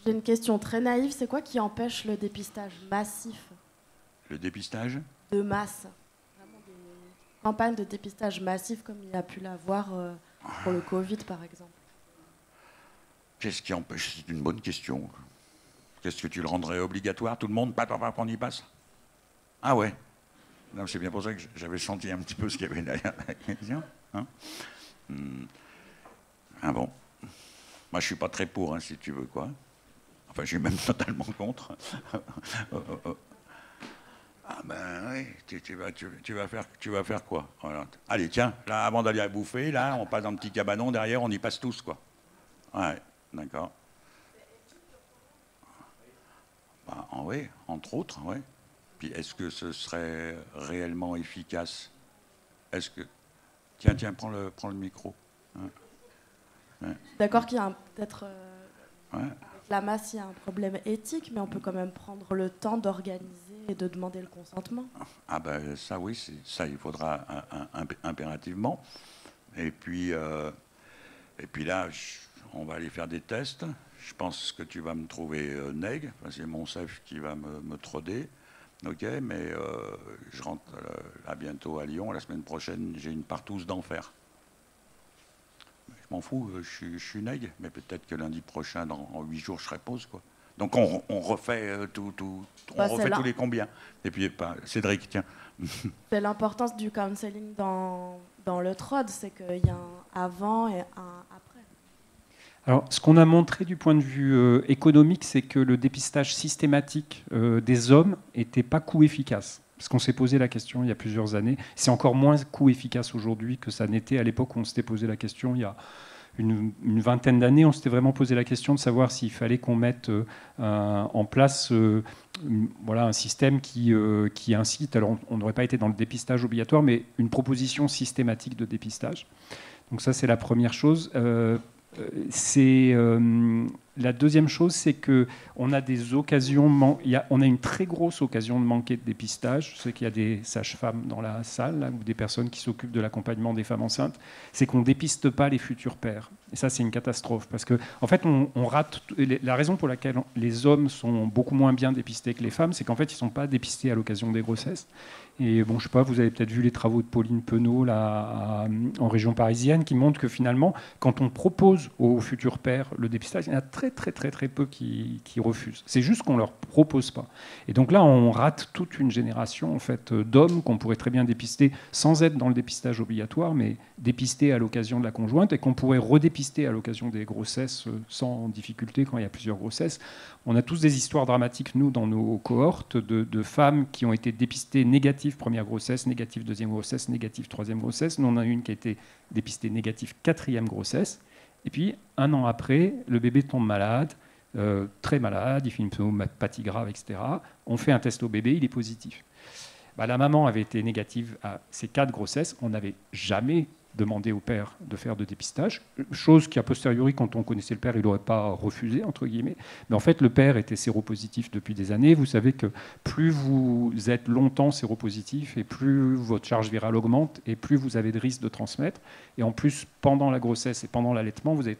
J'ai une question très naïve. C'est quoi qui empêche le dépistage massif? Le dépistage de masse. Vraiment des campagnes de dépistage massif comme il y a pu l'avoir pour le Covid, par exemple. Qu'est-ce qui empêche? C'est une bonne question. Qu'est-ce que tu le rendrais obligatoire? Tout le monde, qu'on y passe? Ah ouais. Non, c'est bien pour ça que j'avais senti un petit peu ce qu'il y avait derrière la question. Hein? Ah bon. Moi, je suis pas très pour, hein, si tu veux, quoi. Enfin, je suis même totalement contre. Ah ben oui, tu vas faire quoi? Voilà. Allez, tiens, là, avant d'aller à bouffer, là, on passe dans un petit cabanon, derrière, on y passe tous, quoi. Ouais, d'accord. Ben, oui, entre autres, oui. Puis est-ce que ce serait réellement efficace? Est-ce que... Tiens, prends le micro. Hein? Ouais. D'accord qu'il y a peut-être... avec la masse, il y a un problème éthique, mais on peut quand même prendre le temps d'organiser et de demander le consentement. Ah ben ça, oui, ça, il faudra impérativement. Et puis là, on va aller faire des tests. Je pense que tu vas me trouver nègre. C'est mon chef qui va me troder. Ok, mais je rentre là bientôt à Lyon. La semaine prochaine, j'ai une partouze d'enfer. Je m'en fous, je suis nègre, mais peut-être que lundi prochain, en 8 jours, je serai pause, quoi. Donc on refait on refait tous les combien. Et puis Cédric, tiens. C'est l'importance du counseling dans le TROD, c'est qu'il y a un avant et un après. Alors, ce qu'on a montré du point de vue économique, c'est que le dépistage systématique des hommes n'était pas coût efficace. Parce qu'on s'est posé la question il y a plusieurs années. C'est encore moins coût efficace aujourd'hui que ça n'était à l'époque où on s'était posé la question il y a une vingtaine d'années. On s'était vraiment posé la question de savoir s'il fallait qu'on mette en place un système qui incite, alors on n'aurait pas été dans le dépistage obligatoire, mais une proposition systématique de dépistage. Donc ça, c'est la première chose. La deuxième chose, c'est qu'on a des occasions, on a une très grosse occasion de manquer de dépistage. Je sais qu'il y a des sages-femmes dans la salle, là, ou des personnes qui s'occupent de l'accompagnement des femmes enceintes. C'est qu'on ne dépiste pas les futurs pères. Et ça, c'est une catastrophe. Parce qu'en fait, on rate. La raison pour laquelle les hommes sont beaucoup moins bien dépistés que les femmes, c'est qu'en fait, ils ne sont pas dépistés à l'occasion des grossesses. Et bon, je sais pas, vous avez peut-être vu les travaux de Pauline Penaud là, en région parisienne qui montrent que finalement, quand on propose aux futurs pères le dépistage, il y en a très peu qui refusent. C'est juste qu'on leur propose pas. Et donc là, on rate toute une génération en fait d'hommes qu'on pourrait très bien dépister sans être dans le dépistage obligatoire, mais dépister à l'occasion de la conjointe et qu'on pourrait redépister dépister à l'occasion des grossesses sans difficulté quand il y a plusieurs grossesses. On a tous des histoires dramatiques, nous, dans nos cohortes, de femmes qui ont été dépistées négatives première grossesse, négative deuxième grossesse, négative troisième grossesse. Nous, on a une qui a été dépistée négative quatrième grossesse. Et puis, 1 an après, le bébé tombe malade, très malade, il fait une pneumopathie grave, etc. On fait un test au bébé, il est positif. La maman avait été négative à ces 4 grossesses. On n'avait jamais demandé au père de faire de dépistage, chose qui, a posteriori, quand on connaissait le père, il n'aurait pas refusé, entre guillemets. Mais en fait, le père était séropositif depuis des années. Vous savez que plus vous êtes longtemps séropositif, et plus votre charge virale augmente, et plus vous avez de risques de transmettre. Et en plus, pendant la grossesse et pendant l'allaitement, vous avez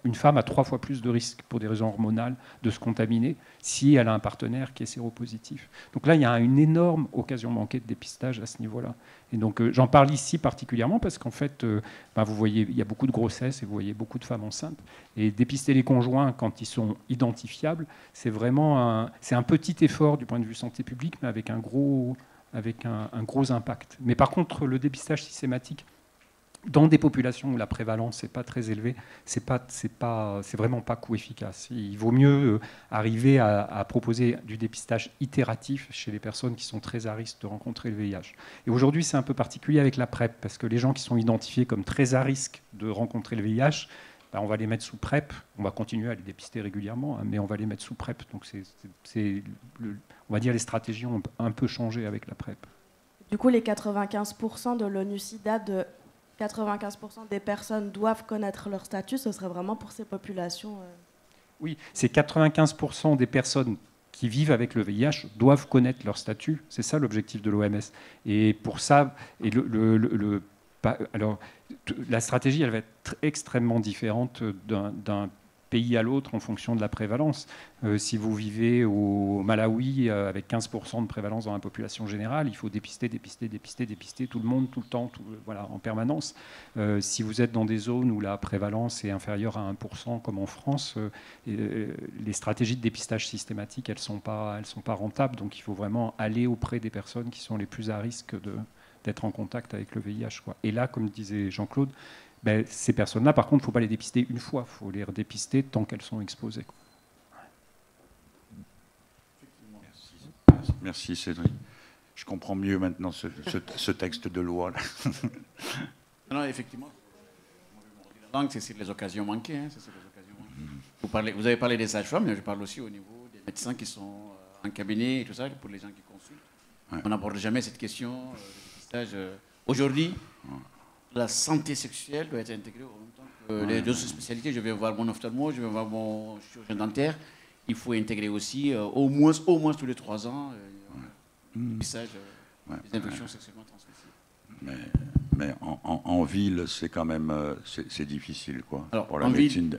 une femme a 3 fois plus de risques, pour des raisons hormonales, de se contaminer si elle a un partenaire qui est séropositif. Donc là, il y a une énorme occasion manquée de dépistage à ce niveau-là. Et donc, j'en parle ici particulièrement parce qu'en fait, vous voyez, il y a beaucoup de grossesses et vous voyez beaucoup de femmes enceintes. Et dépister les conjoints quand ils sont identifiables, c'est vraiment un petit effort du point de vue santé publique, mais avec un gros impact. Mais par contre, le dépistage systématique, dans des populations où la prévalence n'est pas très élevée, c'est vraiment pas coût efficace. Il vaut mieux arriver à proposer du dépistage itératif chez les personnes qui sont très à risque de rencontrer le VIH. Et aujourd'hui, c'est un peu particulier avec la PrEP, parce que les gens qui sont identifiés comme très à risque de rencontrer le VIH, on va les mettre sous PrEP. On va continuer à les dépister régulièrement, mais on va les mettre sous PrEP. Donc, on va dire les stratégies ont un peu changé avec la PrEP. Du coup, les 95% de l'ONU-SIDA, de 95% des personnes doivent connaître leur statut, ce serait vraiment pour ces populations Oui, c'est 95% des personnes qui vivent avec le VIH doivent connaître leur statut. C'est ça l'objectif de l'OMS. Et pour ça, la stratégie, elle va être extrêmement différente d'un pays à l'autre en fonction de la prévalence. Si vous vivez au Malawi avec 15% de prévalence dans la population générale, il faut dépister tout le monde, tout le temps, en permanence. Si vous êtes dans des zones où la prévalence est inférieure à 1%, comme en France, les stratégies de dépistage systématique, elles sont pas rentables. Donc il faut vraiment aller auprès des personnes qui sont les plus à risque d'être en contact avec le VIH, quoi. Et là, comme disait Jean-Claude, ces personnes-là, par contre, il ne faut pas les dépister une fois, il faut les redépister tant qu'elles sont exposées. Merci Cédric. Je comprends mieux maintenant ce texte de loi. Non, effectivement. C'est sur les occasions manquées. Hein, c'est sur les occasions manquées. Vous avez parlé des sages-femmes, mais je parle aussi au niveau des médecins qui sont en cabinet et tout ça, pour les gens qui consultent. Ouais. On n'aborde jamais cette question de dépistage. Aujourd'hui, la santé sexuelle doit être intégrée en même temps que les autres spécialités. Je vais voir mon ophtalmo, je vais voir mon chirurgien dentaire. Il faut intégrer aussi au moins tous les 3 ans le dépistage des infections sexuellement transmissibles. Mais en ville, c'est quand même c'est difficile, quoi. Alors, pour la médecine.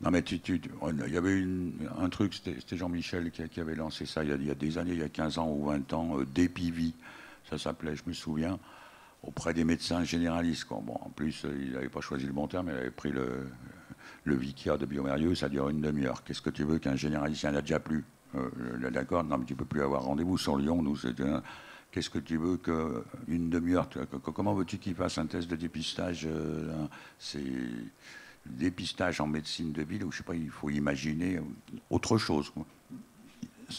Non, mais il y avait un truc, c'était Jean-Michel qui avait lancé ça il y a des années, il y a 15 ans ou 20 ans, Dépivie, ça s'appelait, je me souviens, auprès des médecins généralistes. Quoi. Bon, en plus, il n'avait pas choisi le bon terme, il avait pris le Vicia de Biomérieux, ça dure une demi-heure. Qu'est-ce que tu veux qu'un généraliste, il n'y en a déjà plus. D'accord, non, mais tu ne peux plus avoir rendez-vous sur Lyon, nous, qu'est-ce que tu veux qu'une demi-heure, comment veux-tu qu'il fasse un test de dépistage c'est dépistage en médecine de ville, ou je sais pas, il faut imaginer autre chose.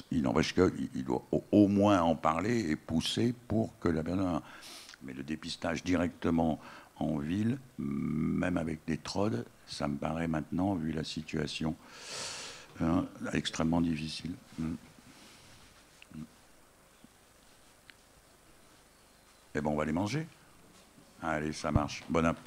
Il n'empêche qu'il doit au moins en parler et pousser pour que la personne... Mais le dépistage directement en ville, même avec des TROD, ça me paraît maintenant, vu la situation, extrêmement difficile. Eh bien, on va les manger. Allez, ça marche. Bon app.